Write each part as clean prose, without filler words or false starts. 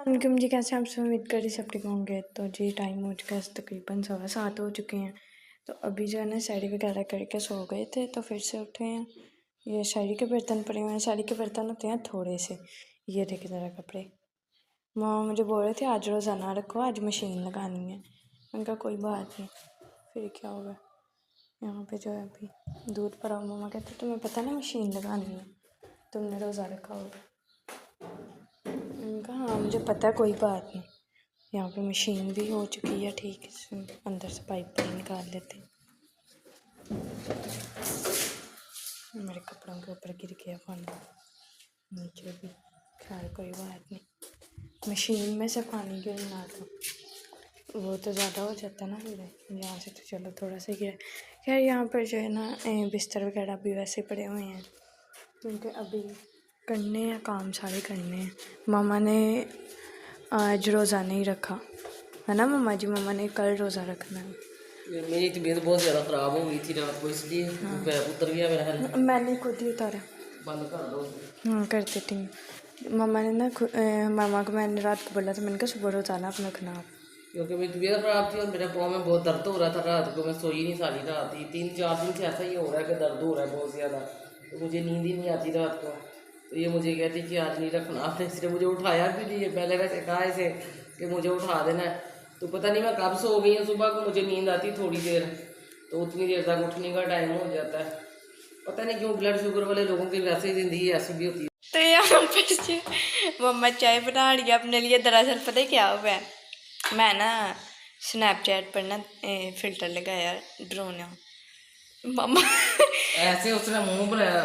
उनके मुझे कैसे आपसे उम्मीद करी सब ठीक होंगे। तो जी टाइम हो चुका है, तकरीबन 7:15 हो चुके हैं। तो अभी जो है ना साड़ी वगैरह करके सो गए थे, तो फिर से उठे हैं। ये साड़ी के बर्तन पड़े हुए हैं, साड़ी के बर्तन होते हैं थोड़े से। ये देखे ज़रा कपड़े। मामा मुझे बोल रहे थे आज रोज़ाना रखो, आज मशीन लगानी है। उनका कोई बात नहीं, फिर क्या होगा। यहाँ पे जो है अभी दूध पड़ा, मामा कहते तुम्हें पता ना मशीन लगानी है, तुमने रोज़ा रखा होगा। उनका हाँ मुझे पता है, कोई बात नहीं। यहाँ पे मशीन भी हो चुकी है ठीक, इसमें अंदर से पाइप निकाल लेते। मेरे कपड़ों के ऊपर गिर गया पानी नीचे भी, खैर कोई बात नहीं। मशीन में से पानी गिरना तो वो तो ज़्यादा हो जाता है ना, फिर यहाँ से तो चलो थोड़ा सा गिरा। खैर यहाँ पर जो है ना बिस्तर वगैरह भी वैसे पड़े हुए हैं, क्योंकि अभी करने हैं काम, सारे करने हैं। मामा ने आज रोज़ा नहीं रखा है ना मामा जी, मामा ने कल रोज़ा रखना है। मेरी तबीयत बहुत ज़्यादा ख़राब हो गई थी रात को, इसलिए उतर गया मेरा। मैंने खुद ही उतारा। बंद कर दो। हाँ कर देती हूँ। मामा ने ना मामा को मैंने रात को बोला था, मैंने कहा सुबह रोज़ाना अपना खाना आप, क्योंकि मेरी तबीयत ख़राब थी और मेरे पाँव में बहुत दर्द हो रहा था। रात को मैं सोई नहीं सारी रात ही, 3-4 दिन से ऐसा ही हो रहा है कि दर्द हो रहा है बहुत ज़्यादा। तो मुझे नींद ही नहीं आती रात को। तो ये मुझे कहती कि आज नहीं रखना आपने, इसलिए मुझे उठाया भी नहीं है। पहले वैसे कहा इसे कि मुझे उठा देना है, तो पता नहीं मैं कब सो गई हूँ। सुबह को मुझे नींद आती थोड़ी देर, तो उतनी देर तक उठने का टाइम हो जाता है। पता नहीं क्यों ब्लड शुगर वाले लोगों की वैसे ही ज़िंदगी ऐसी भी होती है। तो यहाँ पर मम्मा चाय बना रही है अपने लिए। दरअसल पता है क्या हुआ है, मैं ना स्नैपचैट पर ना फ़िल्टर लगाया ड्रोन। मम्मा ऐसे उसने मुंह बनाया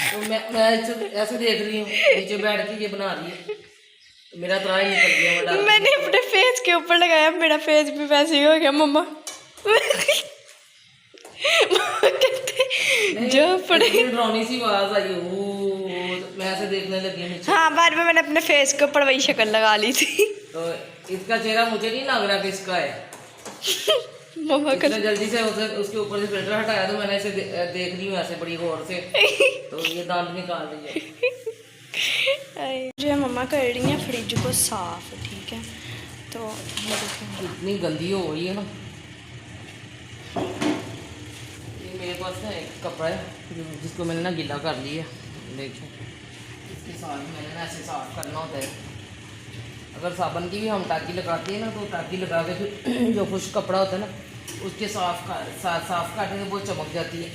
तो मैं ऐसे देख रही हूँ, नीचे बैठ के ये बना रही है, तो मेरा तो ही निकल गया। मैंने अपने फेस के ऊपर लगाया, मेरा फेस भी वैसे ही हो गया मम्मा। जो पड़े डरावनी सी आवाज आई, मैं ऐसे देखने लगी नीचे। हाँ बाद में मैंने अपने फेस के ऊपर वही शक्ल लगा ली थी। तो इसका चेहरा मुझे नहीं लग रहा किसका है। मम्मा का जल्दी से उसके ऊपर से फिल्टर हटाया, तो मैंने ऐसे देख रही हूँ ऐसे बड़ी गौर से, तो ये दांत निकाल रही है। जो मम्मा कर रही है फ्रिज को साफ, ठीक है। तो इतनी गंदी हो रही है ना। ये मेरे पास ना एक कपड़ा है जिसको मैंने ना गीला कर लिया, देखिए इसके साथ मैंने ना ऐसे साफ करना होता है। अगर साबुन की भी हम टाकी लगाते हैं ना, तो टाकी लगा के फिर जो खुश्क कपड़ा होता है ना उसके साफ काटने से बहुत चमक जाती है।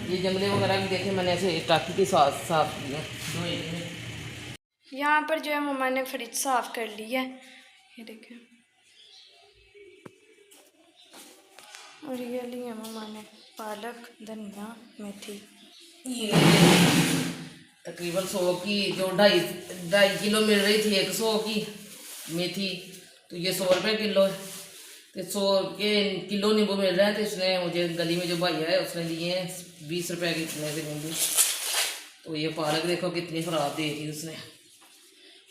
ये जंगले वगैरह भी देखे मैंने ऐसे टाकी के साथ साफ किए। यहाँ पर जो है मम्मा ने फ्रिज साफ कर ली है, ये देखें। और ये ली है मम्मा ने पालक, धनिया, मेथी। ये तकरीबन 100 की, जो 2.5 किलो मिल रही थी 100 की मेथी, तो ये 100 रुपये किलो है। तो 100 के किलो नींबू मिल रहे हैं, तो इसने मुझे गली में जो भैया है उसने दिए हैं 20 रुपये के इतने से नींबू। तो ये पालक देखो कितनी ख़राब दी थी उसने।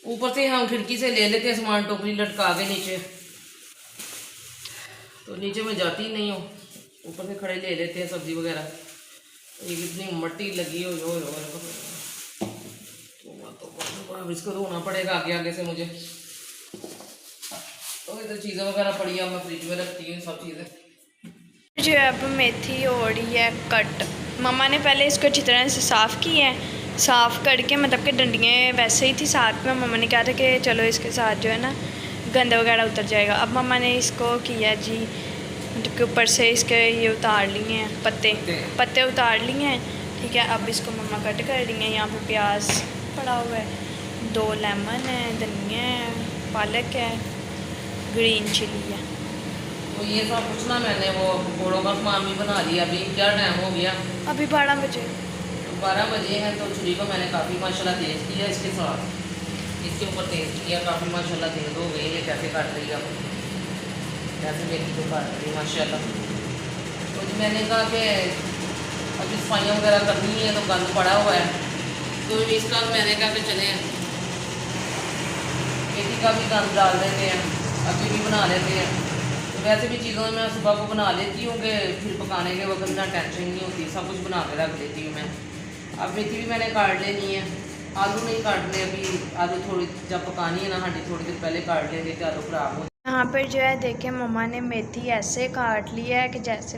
ऊपर से हम खिड़की से ले लेते हैं सामान, टोकरी लटका के नीचे, तो नीचे में जाती ही नहीं हूँ, ऊपर से खड़े ले लेते हैं सब्ज़ी वगैरह। ये कितनी मट्टी लगी हो अब इसको धोना पड़ेगा आगे आगे से मुझे। तो इधर चीज़ें वगैरह पड़ी है, मैं फ्रिज में रखती हूँ सब चीज़ें। जो अब मेथी हो रही है कट। मम्मा ने पहले इसको अच्छी तरह से साफ़ किया है, साफ़ करके मतलब कि डंडियाँ वैसे ही थी साथ में। मम्मा ने कहा था कि चलो इसके साथ जो है ना गंद वगैरह उतर जाएगा। अब मम्मा ने इसको किया जी के ऊपर से इसके ये उतार लिए हैं, पत्ते उतार लिए हैं, ठीक है। अब इसको मम्मा कट कर रही हैं। यहाँ पे प्याज पड़ा हुआ है, 2 लेमन है, धनिया है, पालक है, ग्रीन चिली है। तो ये सब कुछ ना मैंने वो पकौड़ों का सामान भी बना लिया। अभी क्या टाइम हो गया? अभी 12 बजे। 12 बजे हैं। तो छुरी को मैंने काफ़ी माशाल्लाह तेज़ किया, इसके साथ इसके ऊपर तेज़ किया, काफ़ी माशाल्लाह तेज़ हो गई। ये कैसे काट रही है, कैसे मेथी को काट रही माशाल्लाह। तो जी मैंने कहा कि अभी सफाइयाँ वगैरह करनी है, तो गंद पड़ा हुआ है, तो इसका मैंने कहा कि चले मेथी का भी गंद डाल देते हैं, अभी भी बना लेते हैं। तो वैसे भी चीज़ों में मैं सुबह को बना लेती हूँ कि फिर पकाने के वक्त ना टेंशन नहीं होती, सब कुछ बना के रख लेती हूँ मैं। अब मेथी भी मैंने काट लेनी है। आलू नहीं काटने अभी, आलू थोड़ी जब पकानी है ना हड्डी थोड़ी देर पहले काट लेंगे कि आलू खराब हो। यहाँ पर जो है देखिए मम्मा ने मेथी ऐसे काट ली है कि जैसे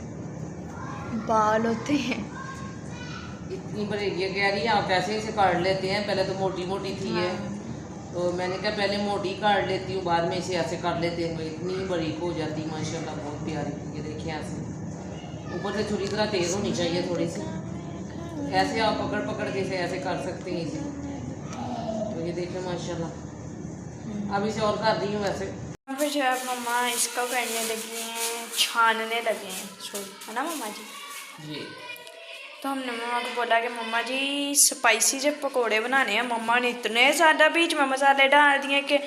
बाल होते हैं। इतनी बड़ी ये कह रही है आप कैसे इसे काट लेते हैं, पहले तो मोटी मोटी थी है। तो मैंने कहा पहले मोटी काट लेती हूँ, बाद में इसे ऐसे कर लेते हैं। इतनी बरीक हो जाती माशाल्लाह, बहुत प्यारी। ये देखिए ऐसे ऊपर से छुरी तरह तेज़ होनी चाहिए थोड़ी सी, ऐसे आप पकड़ पकड़ के इसे ऐसे कर सकते हैं इसे। तो ये देखिए माशाल्लाह, अब इसे और कर दी हूँ वैसे। यहाँ पर जो है मम्मा इसको करने लगी हैं, छानने लगे हैं, सॉरी है ना मम्मा जी। तो हमने मम्मा को बोला कि मम्मा जी स्पाइसी जब पकोड़े बनाने हैं, मम्मा ने इतने ज़्यादा बीच में मसाले डाल दिए कि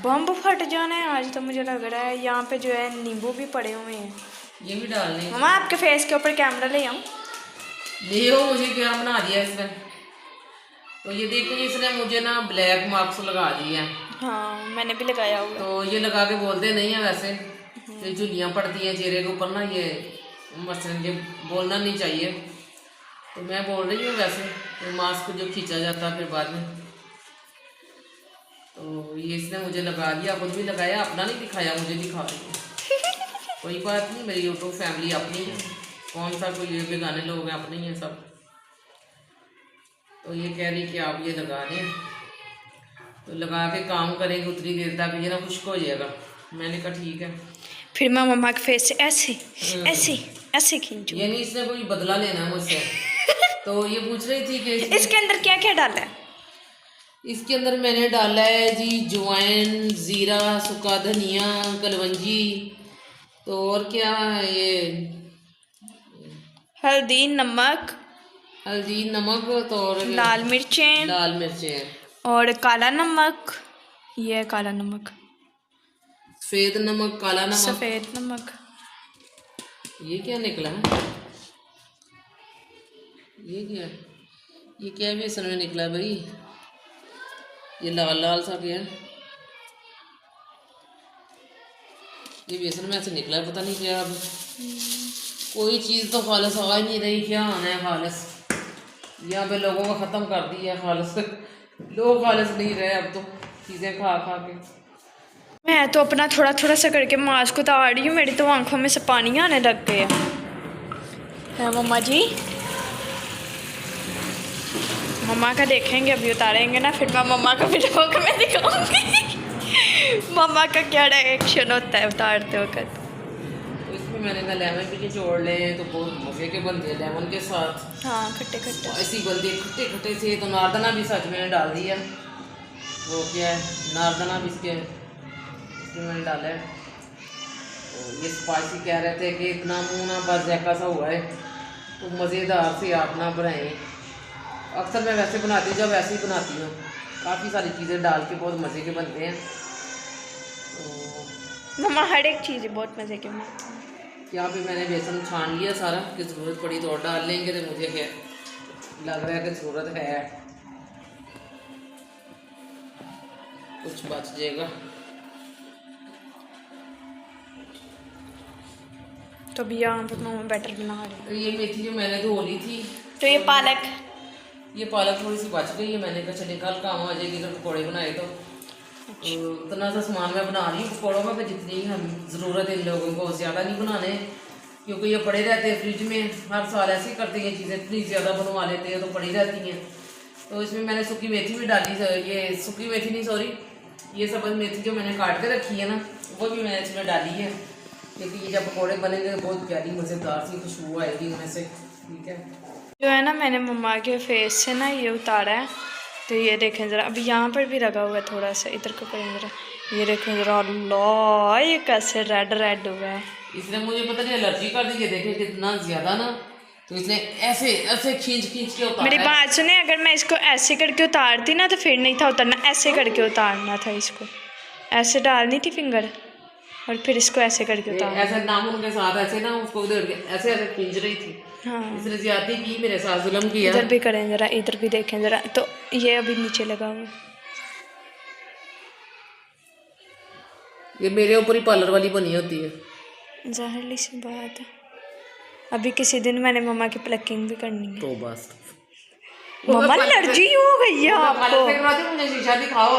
बम्ब फट जाना है आज तो मुझे लग रहा है। यहाँ पे जो है नींबू भी पड़े हुए हैं, ये भी डालने हैं। मम्मा आपके फेस के ऊपर कैमरा ले आऊँ? ले हो, मुझे क्या बना दिया इसने। तो ये देखिए इसने मुझे ना ब्लैक मार्क्स लगा दिए हैं। हाँ मैंने भी लगाया हुआ। तो ये लगा के बोलते नहीं है वैसे, ये झुर्रियाँ पड़ती हैं चेहरे के ऊपर ना, ये मसलन ये बोलना नहीं चाहिए। तो मैं बोल रही हूँ वैसे, तो मास्क जो खींचा जाता है फिर बाद में। तो ये इसने मुझे लगा दिया, खुद भी लगाया, अपना नहीं दिखाया, मुझे दिखा रही है। कोई बात नहीं, मेरी यूट्यूब फैमिली अपनी है, कौन सा कोई ये बेगाने लोग हैं, अपने ही हैं सब। तो ये कह रही कि आप ये लगा दें, तो लगा के काम करेंगे उतनी देर तक ये ना खुश्क हो जाएगा। मैंने कहा ठीक है। फिर मैं मम्मा के फेस से ऐसे ऐसे ऐसे खींचू। ये नहीं इसने कोई बदला लेना है मुझसे। तो ये पूछ रही थी कि इसके अंदर क्या क्या डाला है? इसके अंदर मैंने डाला है जी जवाइन, ज़ीरा, सूखा धनिया, कलवंजी, तो और क्या ये हल्दी, नमक, हल्दी, नमक, तो और लाल मिर्चें और काला नमक। ये है काला नमक, सफ़ेद नमक, काला नमक, सफ़ेद नमक। ये क्या निकला है? ये क्या है? ये क्या बेसन में निकला भाई? ये लाल लाल सा क्या है? ये बेसन में ऐसे निकला है, पता नहीं क्या। अब कोई चीज़ तो खालिस आ ही नहीं रही, क्या आना है खालिस? यहाँ पे लोगों को ख़त्म कर दिया है खालिस। लोग खालिस नहीं रहे अब तो, चीज़ें खा खा के। मैं तो अपना थोड़ा थोड़ा सा करके मास्क उतार रही हूँ, मेरी तो आंखों में से पानी आने लग गया है। मम्मा जी, मम्मा का देखेंगे, अभी उतारेंगे ना, फिर मैं मम्मा का वीडियो में दिखाऊंगी मम्मा का क्या रिएक्शन होता है उतारते वक्त। तो इसमें मैंने कहा लेमन भी निचोड़ लें तो बहुत मज़े के बनते हैं लेमन के साथ। हाँ खट्टे खट्टे ऐसी बनती है खट्टे खट्टे से। तो नारदाना भी सच मैंने डाल दिया, वो क्या है नारदाना भी इसमें मैंने डाला है। तो ये स्पाइसी कह रहे थे कि इतना मुँह ना बस जैका सा हुआ है, तो मज़ेदार से आप ना बनाएं। अक्सर मैं वैसे बनाती हूँ, जब वैसे ही बनाती हूँ, काफ़ी सारी चीज़ें डाल के बहुत मज़े के बनते हैं। तो मम्मा हर एक चीज़ बहुत मज़े की बनाती हैं। यहाँ पे मैंने बेसन छान लिया सारा, कि ज़रूरत पड़ी तो और डाल लेंगे। तो मुझे क्या लग रहा है कि ज़रूरत है, कुछ बच जाएगा। तो अभी यहाँ पर मम्मा बैटर बना रही है। तो ये मेथी जो मैंने धो ली थी, तो ये पालक थोड़ी सी बच गई है। मैंने कहा चलिए कल काम आ जाएगी अगर पकौड़े बनाए तो। इतना सा सामान मैं बना रही हूँ पकौड़ों में, जितनी हम ज़रूरत है इन लोगों को, ज़्यादा नहीं बनाने, क्योंकि ये पड़े रहते हैं फ्रिज में। हर साल ऐसे ही करते हैं चीज़ें, इतनी ज़्यादा बनवा लेते हैं तो पड़ी रहती हैं। तो इसमें मैंने सूखी मेथी भी डाली, ये सूखी मेथी नहीं सॉरी, ये सब्ज़ मेथी जो मैंने काट के रखी है ना, वो भी मैंने इसमें डाली है, क्योंकि ये जब पकौड़े बनेंगे तो बहुत प्यारी मज़ेदार सी खुशबू आएगी इनमें से। ठीक है, जो है ना मैंने मम्मा के फेस से ना ये उतारा है, तो ये देखें ज़रा, अभी यहाँ पर भी लगा हुआ है थोड़ा सा, इधर को करें ज़रा, ये देखें ज़रा, अल्लाह ये कैसे रेड रेड हुआ है। इसने मुझे पता नहीं एलर्जी कर दी है, देखे कितना ज़्यादा ना, तो इसने ऐसे ऐसे खींच के उतारा। मेरी बात सुने, अगर मैं इसको ऐसे करके उतारती ना तो फिर नहीं था उतारना, ऐसे करके उतारना था इसको, ऐसे डालनी थी फिंगर और फिर इसको ऐसे करके उतारना। ऐसे नाखून के साथ ऐसे ना उसको ऐसे ऐसे खींच रही थी। हाँ इसने ज्यादती की, मेरे साथ जुल्म किया। इधर भी करें ज़रा, इधर भी देखें ज़रा, तो ये अभी नीचे लगा हुआ है। ये मेरे ऊपर ही पार्लर वाली बनी होती है, ज़ाहिर सी बात है। अभी किसी दिन मैंने मम्मा की प्लकिंग भी करनी है। तो बस मम्मा एलर्जी हो गई है आपको? मुझे शीशा दिखाओ।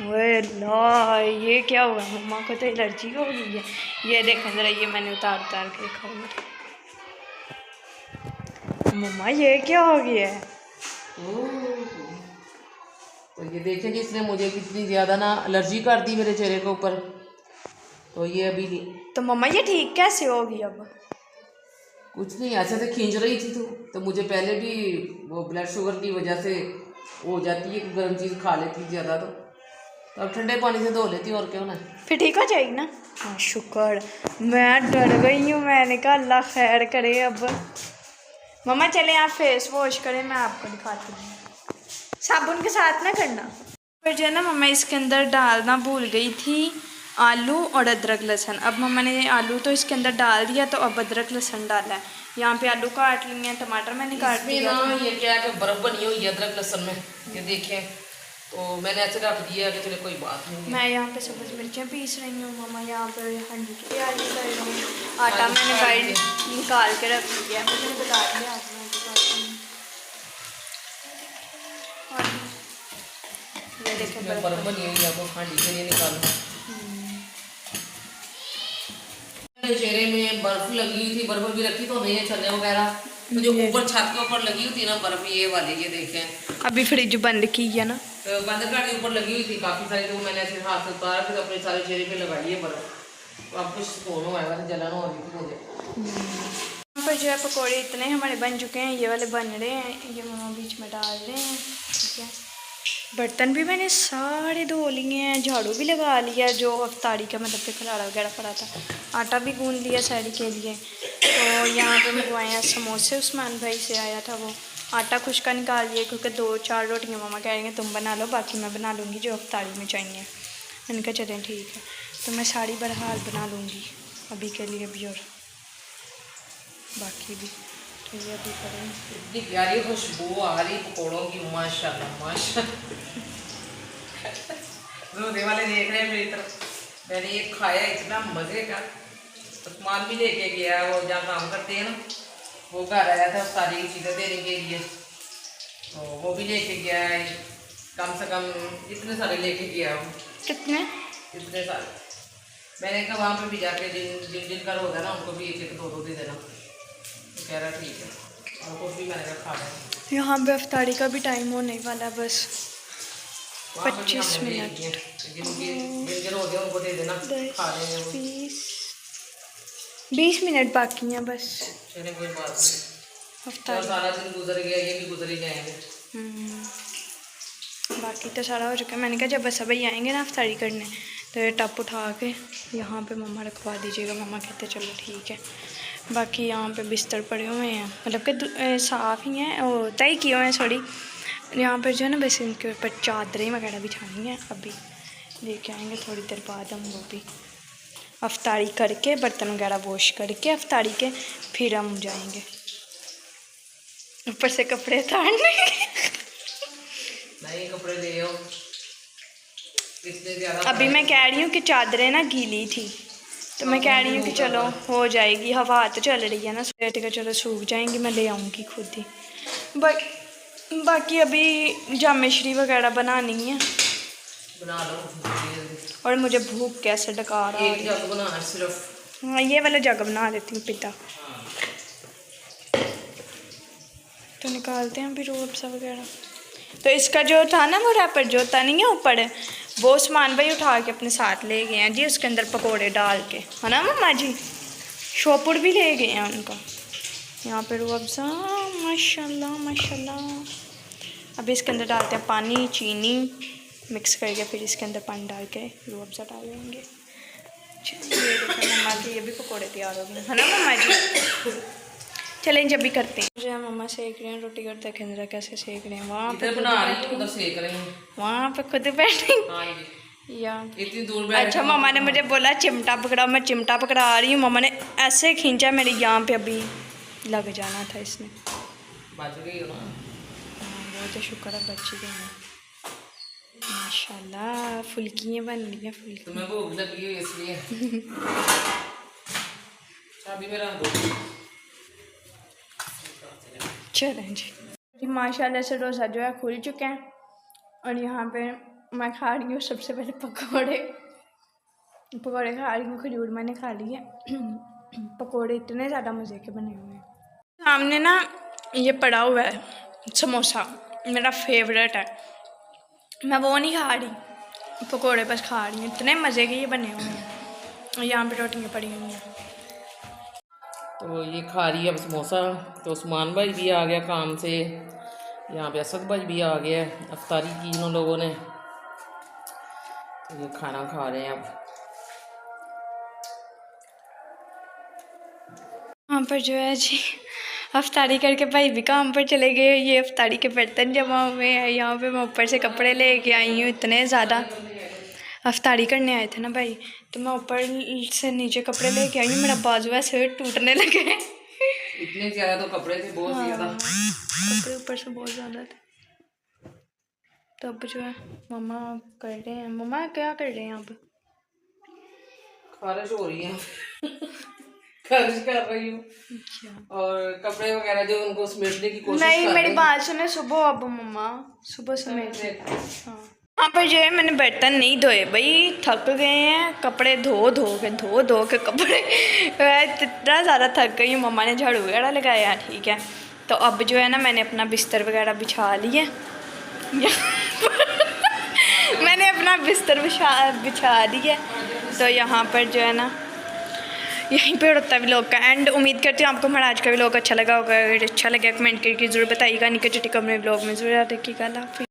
ओए ला, ये क्या हुआ? मम्मा को तो एलर्जी हो गई है। ये देखें ज़रा, ये मैंने उतार उतार के रखा हुआ। मम्मा ये क्या हो गया है? तो ये देखें कि इसने मुझे कितनी ज़्यादा ना एलर्जी कर दी मेरे चेहरे के ऊपर। तो ये अभी तो मम्मा ये ठीक कैसे होगी अब? कुछ नहीं, ऐसे तो खींच रही थी तो मुझे पहले भी वो ब्लड शुगर की वजह से हो जाती है कि गर्म चीज़ खा लेती ज़्यादा, तो अब ठंडे पानी से धो लेती, और क्यों ना। फिर ठीक हो जाएगी ना? हाँ शुक्र, मैं डर गई हूँ। मैंने कहा अल्लाह खैर करे। अब मम्मा चले आप फेस वॉश करें, मैं आपको दिखाती हूँ। साबुन के साथ ना करना। फिर जो है ना मम्मा इसके अंदर डालना भूल गई थी आलू और अदरक लहसुन। अब मम्मा ने आलू तो इसके अंदर डाल दिया, तो अब अदरक लहसुन डाला है। यहाँ पे आलू काट लिए हैं, टमाटर मैंने काट दिया। ना ये क्या है कि बर्फ बनी हुई है अदरक लहसुन में, ये देखें, तो मैंने ऐसे रख दिया कि चलो कोई बात नहीं। मैं यहाँ पे सब्ज़ मिर्चें पीस रही हूँ, मम्मा यहाँ पे हंडी की तैयारी कर रही हूँ। आटा मैंने बाहर निकाल के रख दिया, मैंने बता दिया आज मैं ये देखें बर्फ बनी हुई है, वो हांडी के लिए निकालो। चेहरे में बर्फ लगी हुई थी, बर्फ भी रखी तो नहीं है छन्ने वगैरह, तो जो ऊपर छत के ऊपर लगी हुई थी ना बर्फ, ये वाली, ये देखें। अभी फ्रिज बंद की है ना, तो बंद कर के ऊपर लगी हुई थी काफ़ी सारी, तो मैंने ऐसे हाथ से उतार के अपने सारे चेहरे पे लगाई है बर्फ। तो अब कुछ सुकून हो आएगा, जलन हो रही थी मुझे। पर जो है पकौड़े इतने हमारे बन चुके हैं, ये वाले बन रहे हैं, ये मम्मा बीच में डाल रहे हैं। ठीक है, बर्तन भी मैंने सारे धो लिए हैं, झाड़ू भी लगा लिया, जो अफ्तारी का मतलब कि खलाड़ा वगैरह पड़ा था। आटा भी गूंद लिया साड़ी के लिए। तो यहाँ पे मंगवाए हैं समोसे, उस्मान भाई से आया था वो। आटा खुश्का निकाल लिया, क्योंकि 2-4 रोटियाँ मम्मा कह रही हैं तुम बना लो, बाकी मैं बना लूँगी जो अफ्तारी में चाहिए। मैंने कहा चलें ठीक है, तो मैं साड़ी बहरहाल बना लूँगी अभी के लिए भी, और बाकी भी। तो ये अभी करें। इतनी प्यारी खुशबू आ रही पकौड़ों की, माशाल्लाह माशाल्लाह। रोने वाले देख रहे हैं मेरी तरफ। मैंने ये खाया इतना मज़े का। उस्मान भी लेके गया, वो जहाँ काम करते हैं ना, वो घर आया था सारी चीज़ें देने के लिए, तो वो भी लेके गया है। कम से कम इतने सारे लेके गया वो। कितने? इतने सारे। मैंने कहा वहाँ पे भी जाके जिन का होता है ना, उनको भी 1-2 दे देना। तो कह रहा ठीक है, और कुछ भी मैंने कहा खा रहा है। यहाँ पे अफ्तारी का भी टाइम होने वाला, बस 25 मिनट। 20 मिनट बाकी हैं बस। चलिए कोई बात नहीं, अफ्तारी सारा दिन गुजर गया, ये भी गुजर ही जाएंगे। बाकी तो सारा हो चुका है। मैंने कहा जब बस भाई आएंगे ना अफ्तारी करने, तो ये टप उठा के यहाँ पे मम्मा रखवा दीजिएगा। मम्मा कहते चलो ठीक है। बाकी यहाँ पे बिस्तर पड़े हुए हैं, मतलब कि साफ़ ही हैं, और तय किए हुए हैं सॉरी। यहाँ पर जो है ना बस इनके ऊपर चादरें वगैरह बिछानी है, अभी लेके आएंगे थोड़ी देर बाद हम वो भी। अफ्तारी करके बर्तन वगैरह वॉश करके अफ्तारी के फिर हम जाएंगे ऊपर से कपड़े उतारने। नहीं कपड़े ले आओ, इतने ज़्यादा। अभी मैं कह रही हूँ कि चादरें ना गीली थी, तो मैं कह रही हूँ कि चलो हो जाएगी, हवा तो चल रही है ना, बेटे चलो सूख जाएंगी, मैं ले आऊँगी खुद ही। बाकी अभी जामेश्री वगैरह बनानी है, बना लो। और मुझे भूख कैसे डका रहा है। एक जग बनाना सिर्फ। हाँ ये वाला जग बना लेती हूँ पिता। तो निकालते हैं अभी रूह अफ़ज़ा वगैरह। तो इसका जो था ना वो रैपर जो था नहीं है ऊपर, वो उस्मान भाई उठा के अपने साथ ले गए हैं जी, उसके अंदर पकोड़े डाल के, है ना मम्मा जी। शोपुर भी ले गए हैं उनका। यहाँ पे रूह अफ़ज़ा माशाल्लाह माशाल्लाह। अभी इसके अंदर डालते हैं पानी, चीनी मिक्स करके, फिर इसके अंदर पानी डाल के रूह अफ़ज़ा डाल देंगे। चलिए देखो मम्मा के ये भी पकोड़े तैयार हो गए, है ना मम्मा जी। चलें जब भी करते हैं। जो है मम्मा सेक रहे हैं रोटी, करते केंद्र कैसे सेक रहे हैं, वहाँ पे बना रही हूँ, उधर सेक रही हूँ, वहाँ पे खुद बैठे या इतनी दूर बैठ। अच्छा मम्मा ने मुझे बोला चिमटा पकड़ा, मैं चिमटा पकड़ा रही हूँ, मम्मा ने ऐसे खींचा मेरे यहाँ पे, अभी लग जाना था इसने। बच गई हो ना? हाँ बहुत शुक्र है बच गई है माशाल्लाह। फुल्कियाँ बन रही हैं, फुल्की। तुम्हें भूख लगी हुई इसलिए। चाबी मेरा दो। चलें जी, माशाल्लाह से रोज़ा जो है खुल चुके हैं और यहाँ पे मैं खा रही हूँ सबसे पहले पकौड़े खा रही हूँ। खजूर मैंने खा ली है। पकौड़े इतने ज़्यादा मज़े के बने हुए हैं। सामने ना ये पड़ा हुआ है समोसा, मेरा फेवरेट है। मैं वो नहीं खा रही, पकौड़े बस खा रही हूँ। इतने मज़े के ये बने हुए हैं। और यहाँ पे रोटियाँ पड़ी हुई हैं। तो ये खा रही है अब समोसा। तो उस्मान भाई भी आ गया काम से, यहाँ पे असद भाई भी आ गया। अफ्तारी की इन लोगों ने, तो ये खाना खा रहे हैं अब। यहाँ पर जो है जी अफ्तारी करके भाई भी काम पर चले गए। ये अफ्तारी के बर्तन जमा हुए हैं। यहाँ पे मैं ऊपर से कपड़े लेके आई हूँ। इतने ज़्यादा अफ्तारी करने आए थे ना भाई, तो मैं ऊपर से नीचे कपड़े लेके आई हूँ। मेरा बाजू ऐसे टूटने लगे। इतने ज़्यादा तो कपड़े थे, बहुत ज़्यादा कपड़े ऊपर से बहुत ज़्यादा थे। तो अब जो है मम्मा कर रहे हैं। मम्मा क्या कर रहे हैं यहाँ पे? खारिश हो रही है। खारिश कर रही हूँ। और कपड़े वगैरह जो उनको समेटने की कोशिश नहीं, कर मेरी रही बात सुने। सुबह अब मम्मा सुबह समेट। हाँ, यहाँ पर जो है मैंने बर्तन नहीं धोए भाई, थक गए हैं। कपड़े धो धो के कपड़े इतना ज़्यादा थक गई हूँ। मम्मा ने झाड़ू वगैरह लगाया, ठीक है। तो अब जो है ना मैंने अपना बिस्तर वगैरह बिछा लिया। मैंने अपना बिस्तर बिछा दिया। तो यहाँ पर जो है ना यहीं पे होता है व्लॉग का एंड। उम्मीद करती हूँ आपको हमारा आज का व्लॉग अच्छा लगा होगा। अगर अच्छा लगा कमेंट करके ज़रूर बताइएगा। निकट टिकम में व्लॉग में ज़रूर देखिएगा।